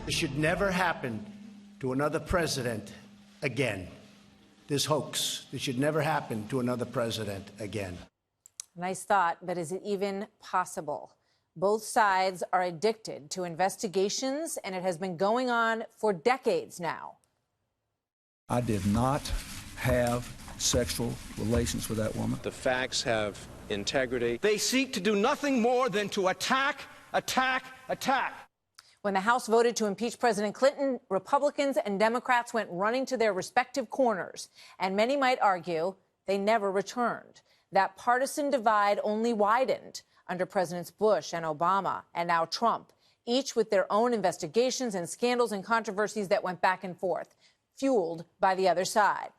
This should never happen to another president again. This hoax, this should never happen to another president again. Nice thought, but is it even possible? Both sides are addicted to investigations, and it has been going on for decades now. I did not have sexual relations with that woman. The facts have integrity. They seek to do nothing more than to attack, attack, attack. When the House voted to impeach President Clinton, Republicans and Democrats went running to their respective corners, and many might argue they never returned. That partisan divide only widened under Presidents Bush and Obama, and now Trump, each with their own investigations and scandals and controversies that went back and forth, fueled by the other side.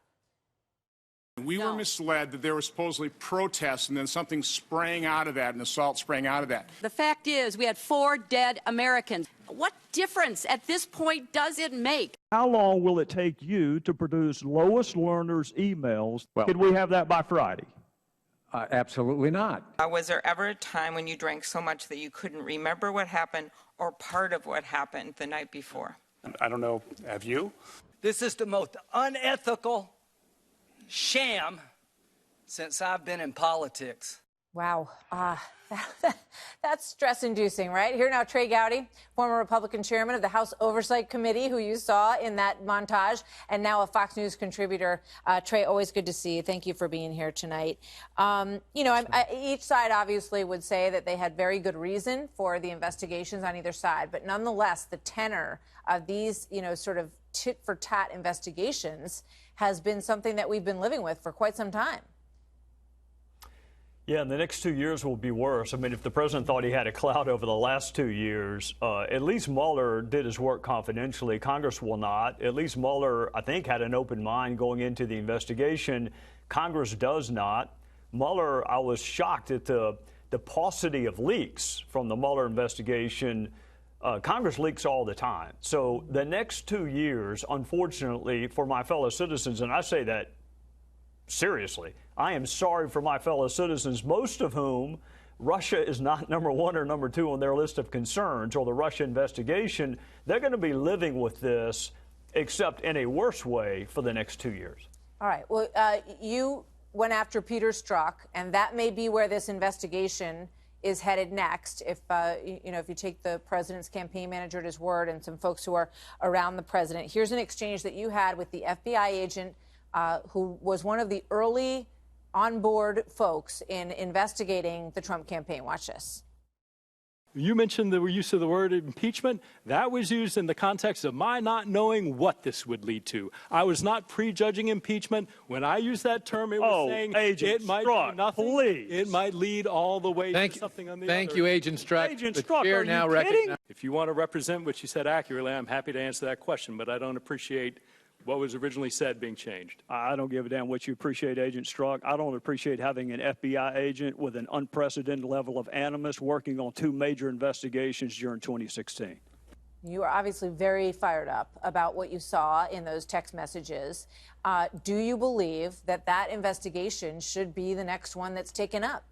We were misled that there were supposedly protests and then something sprang out of that, an assault sprang out of that. The fact is, we had 4 dead Americans. What difference at this point does it make? How long will it take you to produce Lois Lerner's emails? Well, Could we have that by Friday? Absolutely not. Was there ever a time when you drank so much that you couldn't remember what happened or part of what happened the night before? I don't know. Have you? This is the most unethical sham since I've been in politics. Wow. That's stress-inducing, right? Here now, Trey Gowdy, former Republican chairman of the House Oversight Committee, who you saw in that montage, and now a Fox News contributor. Trey, always good to see you. Thank you for being here tonight. Each side obviously would say that they had very good reason for the investigations on either side, but nonetheless, the tenor of these, sort of tit-for-tat investigations has been something that we've been living with for quite some time. Yeah, and the next 2 years will be worse. I mean, if the president thought he had a cloud over the last 2 years, at least Mueller did his work confidentially. Congress will not. At least Mueller, I think, had an open mind going into the investigation. Congress does not. Mueller, I was shocked at the paucity of leaks from the Mueller investigation. Congress leaks all the time. So the next 2 years, unfortunately, for my fellow citizens, and I say that seriously, I am sorry for my fellow citizens, most of whom Russia is not number 1 or number 2 on their list of concerns, or the Russia investigation. They're going to be living with this, except in a worse way, for the next 2 years. All right. Well, you went after Peter Strzok, and that may be where this investigation is headed next. If you take the president's campaign manager at his word and some folks who are around the president. Here's an exchange that you had with the FBI agent who was one of the early on-board folks in investigating the Trump campaign. Watch this. You mentioned the use of the word impeachment. That was used in the context of my not knowing what this would lead to. I was not prejudging impeachment. When I used that term, it was saying it might do nothing. Please. It might lead all the way to something on the other. Thank you, Agent Strzok. Agent Strzok, are you kidding? If you want to represent what you said accurately, I'm happy to answer that question, but I don't appreciate what was originally said being changed. I don't give a damn what you appreciate, Agent Strzok. I don't appreciate having an FBI agent with an unprecedented level of animus working on 2 major investigations during 2016. You are obviously very fired up about what you saw in those text messages. Do you believe that that investigation should be the next one that's taken up?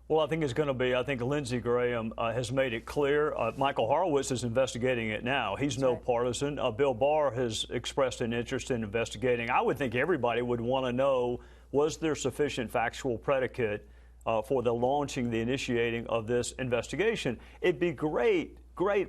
Well, I think it's going to be, I think Lindsey Graham has made it clear. Michael Horowitz is investigating it now. He's no partisan. Bill Barr has expressed an interest in investigating. I would think everybody would want to know, was there sufficient factual predicate for the launching, the initiating of this investigation? It'd be great,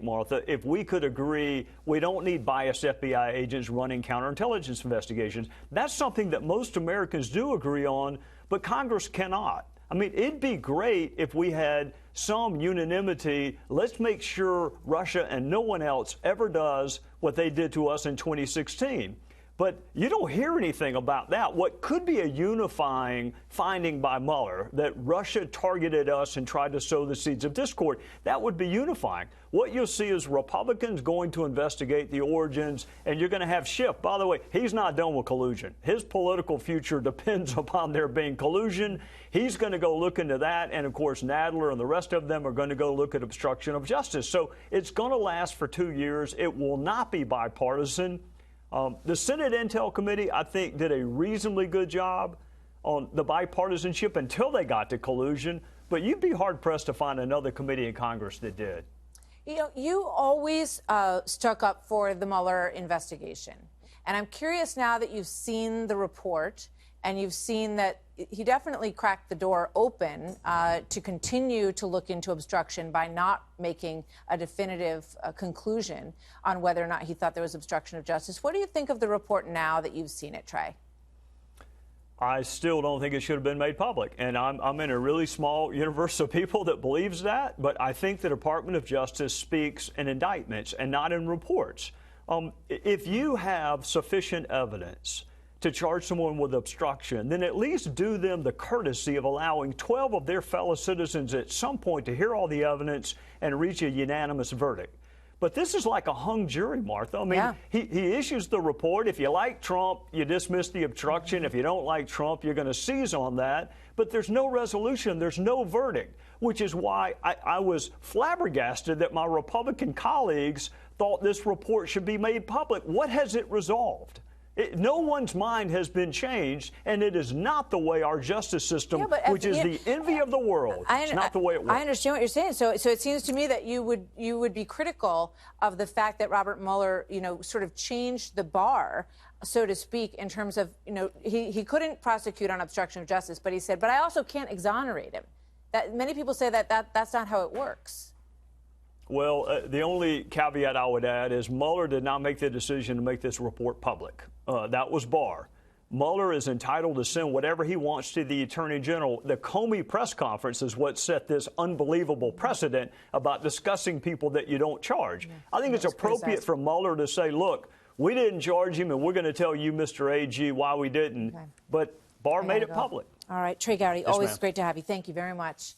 Martha, if we could agree we don't need biased FBI agents running counterintelligence investigations. That's something that most Americans do agree on, but Congress cannot. I mean, it'd be great if we had some unanimity. Let's make sure Russia and no one else ever does what they did to us in 2016. But you don't hear anything about that. What could be a unifying finding by Mueller, that Russia targeted us and tried to sow the seeds of discord, that would be unifying. What you'll see is Republicans going to investigate the origins, and you're going to have Schiff. By the way, he's not done with collusion. His political future depends upon there being collusion. He's going to go look into that, and of course Nadler and the rest of them are going to go look at obstruction of justice. So it's going to last for 2 years. It will not be bipartisan. The Senate Intel Committee, I think, did a reasonably good job on the bipartisanship until they got to collusion, but you'd be hard-pressed to find another committee in Congress that did. You know, you always stuck up for the Mueller investigation. And I'm curious now that you've seen the report and you've seen that he definitely cracked the door open to continue to look into obstruction by not making a definitive conclusion on whether or not he thought there was obstruction of justice. What do you think of the report now that you've seen it, Trey? I still don't think it should have been made public. And I'm in a really small universe of people that believes that. But I think the Department of Justice speaks in indictments and not in reports. If you have sufficient evidence to charge someone with obstruction, then at least do them the courtesy of allowing 12 of their fellow citizens at some point to hear all the evidence and reach a unanimous verdict. But this is like a hung jury, Martha. I mean, he issues the report. If you like Trump, you dismiss the obstruction. If you don't like Trump, you're going to seize on that. But there's no resolution. There's no verdict, which is why I was flabbergasted that my Republican colleagues thought this report should be made public. What has it resolved? No one's mind has been changed, and it is not the way our justice system, which is the envy of the world, it's not the way it works. I understand what you're saying. So it seems to me that you would be critical of the fact that Robert Mueller, you know, sort of changed the bar, so to speak, in terms of, you know, he couldn't prosecute on obstruction of justice, but he said, but I also can't exonerate him. That many people say that's not how it works. Well, the only caveat I would add is Mueller did not make the decision to make this report public. That was Barr. Mueller is entitled to send whatever he wants to the Attorney General. The Comey press conference is what set this unbelievable precedent about discussing people that you don't charge. I think it's appropriate for Mueller to say, look, we didn't charge him, and we're going to tell you, Mr. AG, why we didn't. But Barr made it public. All right, Trey Gowdy, Yes, always ma'am. great to have you. Thank you very much.